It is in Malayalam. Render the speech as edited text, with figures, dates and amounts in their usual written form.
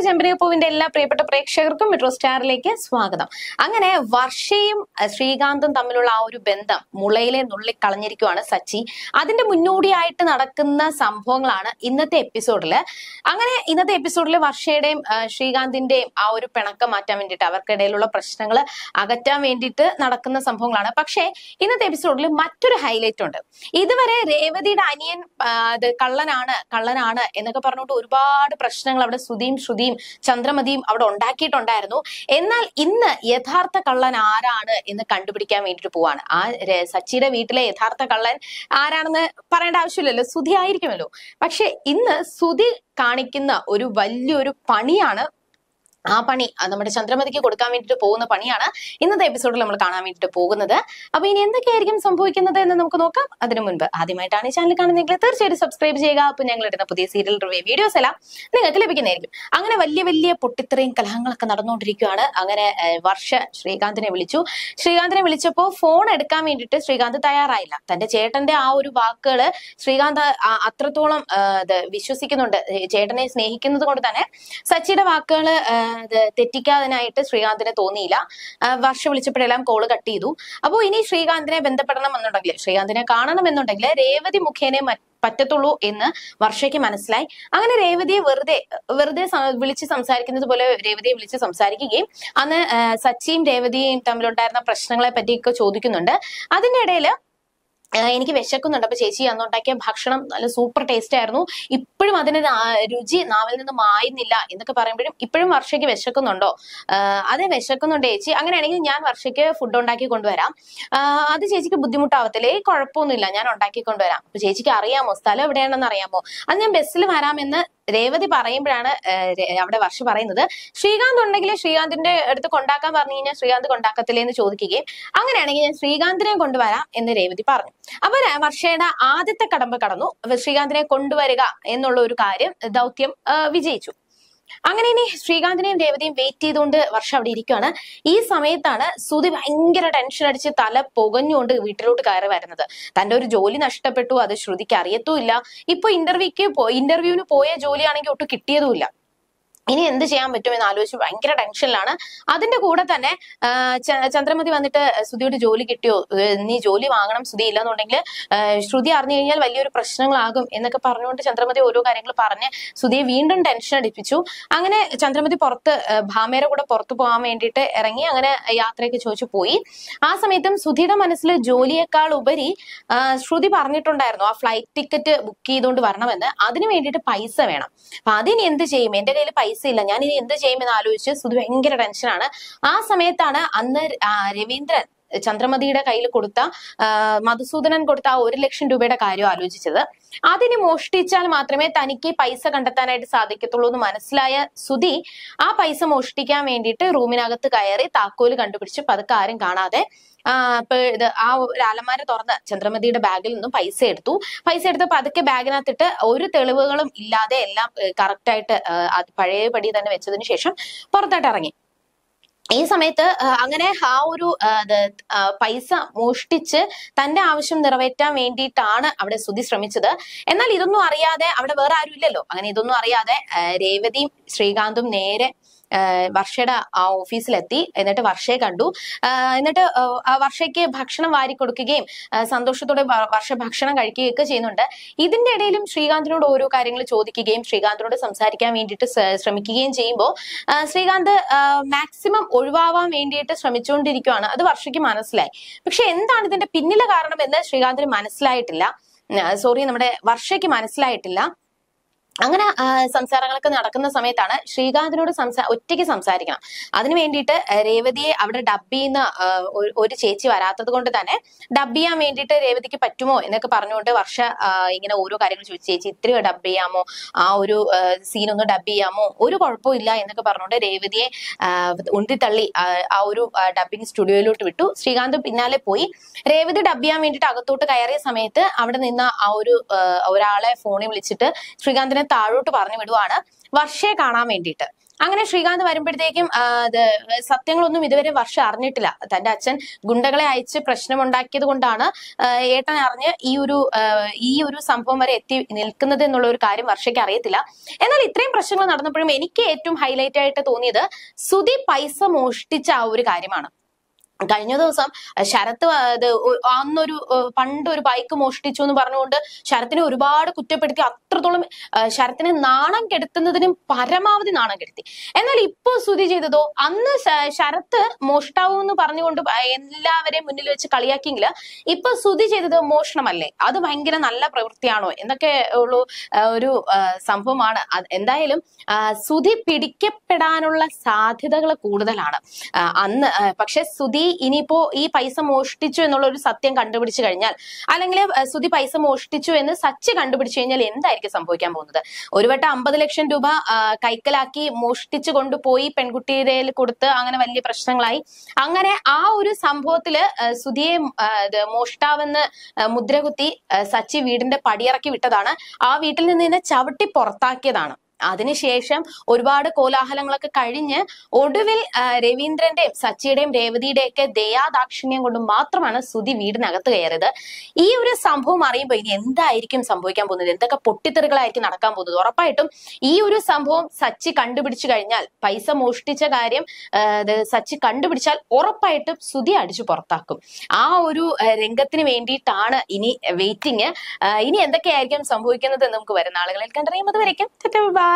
ചെമ്പരപ്പൂവിന്റെ എല്ലാ പ്രിയപ്പെട്ട പ്രേക്ഷകർക്കും മെട്രോ സ്റ്റാറിലേക്ക് സ്വാഗതം. അങ്ങനെ വർഷയും ശ്രീകാന്തും തമ്മിലുള്ള ആ ഒരു ബന്ധം മുളയിലെ നുള്ളിക്കളഞ്ഞിരിക്കുവാണ് സച്ചി. അതിന്റെ മുന്നോടിയായിട്ട് നടക്കുന്ന സംഭവങ്ങളാണ് ഇന്നത്തെ എപ്പിസോഡില്. അങ്ങനെ ഇന്നത്തെ എപ്പിസോഡില് വർഷയുടെയും ശ്രീകാന്തിന്റെയും ആ ഒരു പിണക്കം മാറ്റാൻ വേണ്ടിയിട്ട്, അവർക്കിടയിലുള്ള പ്രശ്നങ്ങൾ അകറ്റാൻ വേണ്ടിയിട്ട് നടക്കുന്ന സംഭവങ്ങളാണ്. പക്ഷേ ഇന്നത്തെ എപ്പിസോഡിൽ മറ്റൊരു ഹൈലൈറ്റ് ഉണ്ട്. ഇതുവരെ രേവതിയുടെ അനിയൻ കള്ളനാണ് എന്നൊക്കെ പറഞ്ഞുകൊണ്ട് ഒരുപാട് പ്രശ്നങ്ങൾ അവിടെ ശ്രുതിയും ചന്ദ്രമതിയും അവിടെ ഉണ്ടാക്കിയിട്ടുണ്ടായിരുന്നു. എന്നാൽ ഇന്ന് യഥാർത്ഥ കള്ളൻ ആരാണ് എന്ന് കണ്ടുപിടിക്കാൻ വേണ്ടിയിട്ട് പോവാണ്. ആ സച്ചിയുടെ വീട്ടിലെ യഥാർത്ഥ കള്ളൻ ആരാണെന്ന് പറയേണ്ട ആവശ്യമില്ലല്ലോ, ശ്രുതി ആയിരിക്കുമല്ലോ. പക്ഷെ ഇന്ന് ശ്രുതി കാണിക്കുന്ന ഒരു വലിയൊരു പണിയാണ്. ആ പണി നമ്മുടെ ചന്ദ്രമതിക്ക് കൊടുക്കാൻ വേണ്ടിയിട്ട് പോകുന്ന പണിയാണ് ഇന്നത്തെ എപ്പിസോഡിൽ നമ്മൾ കാണാൻ വേണ്ടിയിട്ട് പോകുന്നത്. അപ്പൊ ഇനി എന്തൊക്കെയായിരിക്കും സംഭവിക്കുന്നത് എന്ന് നമുക്ക് നോക്കാം. അതിനു മുൻപ് ആദ്യമായിട്ടാണ് ഈ ചാനൽ കാണുന്നതെങ്കിൽ തീർച്ചയായിട്ടും സബ്സ്ക്രൈബ് ചെയ്യുക. അപ്പൊ ഞങ്ങൾ ഇടുന്ന പുതിയ സീരിയൽ റിവ്യൂ വീഡിയോസ് എല്ലാം നിങ്ങൾക്ക് ലഭിക്കുന്നതായിരിക്കും. അങ്ങനെ വലിയ വലിയ പൊട്ടിത്തെറിയും കലഹങ്ങളൊക്കെ നടന്നുകൊണ്ടിരിക്കുകയാണ്. അങ്ങനെ വർഷ ശ്രീകാന്തിനെ വിളിച്ചപ്പോൾ ഫോൺ എടുക്കാൻ വേണ്ടിയിട്ട് ശ്രീകാന്ത് തയ്യാറായില്ല. തന്റെ ചേട്ടന്റെ ആ ഒരു വാക്കുകള് ശ്രീകാന്ത് അത്രത്തോളം വിശ്വസിക്കുന്നുണ്ട്. ചേട്ടനെ സ്നേഹിക്കുന്നത് കൊണ്ട് തന്നെ സച്ചിയുടെ വാക്കുകള് തെറ്റിക്കാതിനായിട്ട് ശ്രീകാന്തിനെ തോന്നിയില്ല. വർഷ വിളിച്ചപ്പോഴെല്ലാം കോള് കട്ട് ചെയ്തു. അപ്പോൾ ഇനി ശ്രീകാന്തിനെ ബന്ധപ്പെടണം എന്നുണ്ടെങ്കിൽ, ശ്രീകാന്തിനെ കാണണം എന്നുണ്ടെങ്കിൽ രേവതി മുഖേനെ പറ്റത്തുള്ളൂ എന്ന് വർഷയ്ക്ക് മനസ്സിലായി. അങ്ങനെ രേവതിയെ വെറുതെ വിളിച്ച് സംസാരിക്കുന്നത് പോലെ രേവതിയെ വിളിച്ച് സംസാരിക്കുകയും അന്ന് സച്ചിയും രേവതിയും തമ്മിലുണ്ടായിരുന്ന പ്രശ്നങ്ങളെ പറ്റിയൊക്കെ ചോദിക്കുന്നുണ്ട്. അതിന്റെ ഇടയിൽ എനിക്ക് വിശക്കുന്നുണ്ട്, അപ്പൊ ചേച്ചി അന്നുണ്ടാക്കിയ ഭക്ഷണം നല്ല സൂപ്പർ ടേസ്റ്റ് ആയിരുന്നു, ഇപ്പോഴും അതിന് രുചി നാവിൽ നിന്ന് മായുന്നില്ല എന്നൊക്കെ പറയുമ്പോഴും ഇപ്പോഴും വർഷയ്ക്ക് വിശക്കുന്നുണ്ടോ? അതെ വിശക്കുന്നുണ്ട് ചേച്ചി, അങ്ങനെയാണെങ്കിൽ ഞാൻ വർഷയ്ക്ക് ഫുഡ് ഉണ്ടാക്കി കൊണ്ടുവരാം, അത് ചേച്ചിക്ക് ബുദ്ധിമുട്ടാവത്തില്ലേ? കുഴപ്പമൊന്നുമില്ല, ഞാൻ ഉണ്ടാക്കി കൊണ്ടുവരാം. അപ്പൊ ചേച്ചിക്ക് അറിയാമോ സ്ഥലം എവിടെയാണെന്ന് അറിയാമോ? അത് ഞാൻ ബസ്സിൽ വരാമെന്ന് രേവതി പറയുമ്പോഴാണ് അവിടെ വർഷ പറയുന്നത്, ശ്രീകാന്ത് ഉണ്ടെങ്കിൽ ശ്രീകാന്തിന്റെ അടുത്ത് കൊണ്ടാക്കാൻ പറഞ്ഞു കഴിഞ്ഞാൽ ശ്രീകാന്ത് കൊണ്ടാക്കത്തില്ലേ എന്ന് ചോദിക്കുകയും അങ്ങനെയാണെങ്കിൽ ഞാൻ ശ്രീകാന്തിനെ കൊണ്ടുവരാം എന്ന് രേവതി പറഞ്ഞു. അപ്പൊ വർഷയുടെ ആദ്യത്തെ കടമ്പ കടന്നു. ശ്രീകാന്തിനെ കൊണ്ടുവരിക എന്നുള്ള ഒരു ദൗത്യം വിജയിച്ചു. അങ്ങനെ ഇനി ശ്രീകാന്തിനെയും രേവതിയും വെയിറ്റ് ചെയ്തുകൊണ്ട് വർഷ അവിടെ ഇരിക്കുകയാണ്. ഈ സമയത്താണ് ശ്രുതി ഭയങ്കര ടെൻഷൻ അടിച്ച് തല പുകഞ്ഞുകൊണ്ട് വീട്ടിലോട്ട് കയറി വരുന്നത്. തന്റെ ഒരു ജോലി നഷ്ടപ്പെട്ടു, അത് ശ്രുതിക്ക് അറിയത്തുമില്ല. ഇപ്പൊ ഇന്റർവ്യൂവിന് പോയ ജോലിയാണെങ്കിൽ ഒട്ടും കിട്ടിയതുമില്ല. ഇനി എന്ത് ചെയ്യാൻ പറ്റുമെന്ന് ആലോചിച്ച് ഭയങ്കര ടെൻഷനിലാണ്. അതിന്റെ കൂടെ തന്നെ ചന്ദ്രമതി വന്നിട്ട് ശ്രുതിയോട് ജോലി കിട്ടിയോ, നീ ജോലി വാങ്ങണം, ശ്രുതി ഇല്ലെന്നുണ്ടെങ്കിൽ ശ്രുതി അറിഞ്ഞു കഴിഞ്ഞാൽ വലിയൊരു പ്രശ്നങ്ങളാകും എന്നൊക്കെ പറഞ്ഞുകൊണ്ട് ചന്ദ്രമതി ഓരോ കാര്യങ്ങൾ പറഞ്ഞ് ശ്രുതിയെ വീണ്ടും ടെൻഷൻ അടിപ്പിച്ചു. അങ്ങനെ ചന്ദ്രമതി ഭാമയുടെ കൂടെ പുറത്തു പോകാൻ വേണ്ടിയിട്ട് ഇറങ്ങി. അങ്ങനെ യാത്രയൊക്കെ ചോദിച്ചു പോയി. ആ സമയത്തും ശ്രുതിയുടെ മനസ്സിൽ ജോലിയേക്കാൾ ഉപരി ശ്രുതി പറഞ്ഞിട്ടുണ്ടായിരുന്നു ആ ഫ്ലൈറ്റ് ടിക്കറ്റ് ബുക്ക് ചെയ്തുകൊണ്ട് വരണമെന്ന്. അതിന് വേണ്ടിയിട്ട് പൈസ വേണം. അപ്പൊ അതിന് എന്ത് ചെയ്യും, എന്റെ കയ്യിൽ പൈസ ഇല്ല, ഞാൻ ഇനി എന്ത് ചെയ്യുമെന്ന് ആലോചിച്ച് ശ്രുതി ഭയങ്കര ടെൻഷനാണ്. ആ സമയത്താണ് അന്ന് രവീന്ദ്രൻ ചന്ദ്രമതിയുടെ കയ്യിൽ മധുസൂദനൻ കൊടുത്ത ആ 1 ലക്ഷം രൂപയുടെ കാര്യം ആലോചിച്ചത്. അതിന് മോഷ്ടിച്ചാൽ മാത്രമേ തനിക്ക് പൈസ കണ്ടെത്താനായിട്ട് സാധിക്കത്തുള്ളൂ എന്ന് മനസ്സിലായ ശ്രുതി ആ പൈസ മോഷ്ടിക്കാൻ വേണ്ടിയിട്ട് റൂമിനകത്ത് കയറി താക്കോല് കണ്ടുപിടിച്ച് പതുക്കെ ആരും കാണാതെ ആ ഒരു അലമാര തുറന്ന് ചന്ദ്രമതിയുടെ ബാഗിൽ നിന്നും പൈസ എടുത്ത് പതുക്കെ ബാഗിനകത്തിട്ട് ഒരു തെളിവുകളും ഇല്ലാതെ എല്ലാം കറക്റ്റായിട്ട് പഴയപടി തന്നെ വെച്ചതിന് ശേഷം പുറത്തോട്ട് ഇറങ്ങി. ഈ സമയത്ത് അങ്ങനെ ആ ഒരു പൈസ മോഷ്ടിച്ച് തന്റെ ആവശ്യം നിറവേറ്റാൻ വേണ്ടിയിട്ടാണ് അവിടെ ശ്രുതി ശ്രമിച്ചത്. എന്നാൽ ഇതൊന്നും അറിയാതെ, അവിടെ വേറെ ആരും ഇല്ലല്ലോ, അങ്ങനെ ഇതൊന്നും അറിയാതെ രേവതിയും ശ്രീകാന്തും നേരെ വർഷയുടെ ആ ഓഫീസിലെത്തി. എന്നിട്ട് വർഷയെ കണ്ടു. എന്നിട്ട് വർഷയ്ക്ക് ഭക്ഷണം വാരി കൊടുക്കുകയും സന്തോഷത്തോടെ വർഷ ഭക്ഷണം കഴിക്കുകയൊക്കെ ചെയ്യുന്നുണ്ട്. ഇതിന്റെ ഇടയിലും ശ്രീകാന്തിനോട് ഓരോ കാര്യങ്ങൾ ചോദിക്കുകയും ശ്രീകാന്തിനോട് സംസാരിക്കാൻ വേണ്ടിയിട്ട് ശ്രമിക്കുകയും ചെയ്യുമ്പോൾ ശ്രീകാന്ത് മാക്സിമം ഒഴിവാവാൻ വേണ്ടിയിട്ട് ശ്രമിച്ചുകൊണ്ടിരിക്കുകയാണ്. അത് വർഷയ്ക്ക് മനസ്സിലായി. പക്ഷെ എന്താണ് ഇതിന്റെ പിന്നിലെ കാരണം എന്ന് ശ്രീകാന്തിന് മനസ്സിലായിട്ടില്ല. നമ്മുടെ വർഷയ്ക്ക് മനസ്സിലായിട്ടില്ല. അങ്ങനെ സംസാരങ്ങളൊക്കെ നടക്കുന്ന സമയത്താണ് ശ്രീകാന്തിനോട് ഒറ്റയ്ക്ക് സംസാരിക്കണം. അതിനു വേണ്ടിയിട്ട് രേവതിയെ അവിടെ ഡബ് ചെയ്യുന്ന ഒരു ചേച്ചി വരാത്തത് കൊണ്ട് തന്നെ ഡബ് ചെയ്യാൻ വേണ്ടിയിട്ട് രേവതിക്ക് പറ്റുമോ എന്നൊക്കെ പറഞ്ഞുകൊണ്ട് വർഷ ഇങ്ങനെ ഓരോ കാര്യങ്ങൾ ചോദിച്ചു, ചേച്ചി ഇത്രയോ ഡബ് ചെയ്യാമോ, ആ ഒരു സീനൊന്ന് ഡബ് ചെയ്യാമോ, ഒരു കുഴപ്പവും ഇല്ല എന്നൊക്കെ പറഞ്ഞുകൊണ്ട് രേവതിയെ ഉന്തിത്തള്ളി ആ ഒരു ഡബിങ് സ്റ്റുഡിയോയിലോട്ട് വിട്ടു. ശ്രീകാന്ത് പിന്നാലെ പോയി. രേവതി ഡബ് ചെയ്യാൻ വേണ്ടിയിട്ട് അകത്തോട്ട് കയറിയ സമയത്ത് അവിടെ നിന്ന് ആ ഒരാളെ ഫോണിൽ വിളിച്ചിട്ട് ശ്രീകാന്തിനെ താഴോട്ട് പറഞ്ഞു വിടുവാണ് വർഷയെ കാണാൻ വേണ്ടിയിട്ട്. അങ്ങനെ ശ്രീകാന്ത് വരുമ്പോഴത്തേക്കും സത്യങ്ങളൊന്നും ഇതുവരെ വർഷ അറിഞ്ഞിട്ടില്ല. തന്റെ അച്ഛൻ ഗുണ്ടകളെ അയച്ച് പ്രശ്നമുണ്ടാക്കിയത് കൊണ്ടാണ് ഏട്ടൻ അറിഞ്ഞ് ഈ ഒരു സംഭവം വരെ എത്തി നിൽക്കുന്നത് എന്നുള്ള ഒരു കാര്യം വർഷയ്ക്ക് അറിയത്തില്ല. എന്നാൽ ഇത്രയും പ്രശ്നങ്ങൾ നടന്നപ്പോഴും എനിക്ക് ഏറ്റവും ഹൈലൈറ്റ് ആയിട്ട് തോന്നിയത് സുധി പൈസ മോഷ്ടിച്ച ആ ഒരു കാര്യമാണ്. കഴിഞ്ഞ ദിവസം ശരത്ത് അന്നൊരു പണ്ടൊരു ബൈക്ക് മോഷ്ടിച്ചു എന്ന് പറഞ്ഞുകൊണ്ട് ശരത്തിനെ ഒരുപാട് കുറ്റപ്പെടുത്തി, അത്രത്തോളം ശരത്തിനെ നാണം കെടുത്തുന്നതിനും പരമാവധി നാണം കെടുത്തി. എന്നാൽ ഇപ്പൊ സുധി ചെയ്തതോ, അന്ന് ശരത്ത് മോഷ്ടാവൂ എന്ന് പറഞ്ഞുകൊണ്ട് എല്ലാവരെയും മുന്നിൽ വെച്ച് കളിയാക്കിയെങ്കിൽ ഇപ്പൊ സുധി ചെയ്തത് മോഷണമല്ലേ, അത് ഭയങ്കര നല്ല പ്രവൃത്തിയാണോ എന്നൊക്കെ ഉള്ളു ഒരു സംഭവമാണ്. എന്തായാലും സുധി പിടിക്കപ്പെടാനുള്ള സാധ്യതകൾ കൂടുതലാണ് അന്ന്. പക്ഷെ സുധി ഇനിയിപ്പോ ഈ പൈസ മോഷ്ടിച്ചു എന്നുള്ള ഒരു സത്യം കണ്ടുപിടിച്ചു കഴിഞ്ഞാൽ, അല്ലെങ്കിൽ സുധി പൈസ മോഷ്ടിച്ചു എന്ന് സച്ചി കണ്ടുപിടിച്ചു കഴിഞ്ഞാൽ എന്തായിരിക്കും സംഭവിക്കാൻ പോകുന്നത്? ഒരു വട്ടം 50 ലക്ഷം രൂപ കൈക്കലാക്കി മോഷ്ടിച്ചു കൊണ്ടുപോയി പെൺകുട്ടിയുടെ കൊടുത്ത് അങ്ങനെ വലിയ പ്രശ്നങ്ങളായി. അങ്ങനെ ആ ഒരു സംഭവത്തില് സുധിയെ മോഷ്ടാവെന്ന് മുദ്രകുത്തി സച്ചി വീടിന്റെ പടിയിറക്കി വിട്ടതാണ്. ആ വീട്ടിൽ നിന്ന് ചവിട്ടി പുറത്താക്കിയതാണ്. അതിനുശേഷം ഒരുപാട് കോലാഹലങ്ങളൊക്കെ കഴിഞ്ഞ് ഒടുവിൽ രവീന്ദ്രന്റെയും സച്ചിയുടെയും രേവതിയുടെയും ഒക്കെ ദയാദാക്ഷിണ്യം കൊണ്ട് മാത്രമാണ് സുധി വീടിനകത്ത് കയറിയത്. ഈ ഒരു സംഭവം അറിയുമ്പോൾ ഇനി എന്തായിരിക്കും സംഭവിക്കാൻ പോകുന്നത്, എന്തൊക്കെ പൊട്ടിത്തെറികളായിരിക്കും നടക്കാൻ പോകുന്നത്? ഉറപ്പായിട്ടും ഈ ഒരു സംഭവം സച്ചി കണ്ടുപിടിച്ചു കഴിഞ്ഞാൽ, പൈസ മോഷ്ടിച്ച കാര്യം സച്ചി കണ്ടുപിടിച്ചാൽ ഉറപ്പായിട്ടും സുധി അടിച്ചു പുറത്താക്കും. ആ ഒരു രംഗത്തിന് വേണ്ടിയിട്ടാണ് ഇനി വെയിറ്റിംഗ്. ഇനി എന്തൊക്കെയായിരിക്കും സംഭവിക്കുന്നത് എന്ന് നമുക്ക് വരുന്ന ആളുകളിൽ കണ്ടറിയാം. അതുവരേക്കും ബൈ.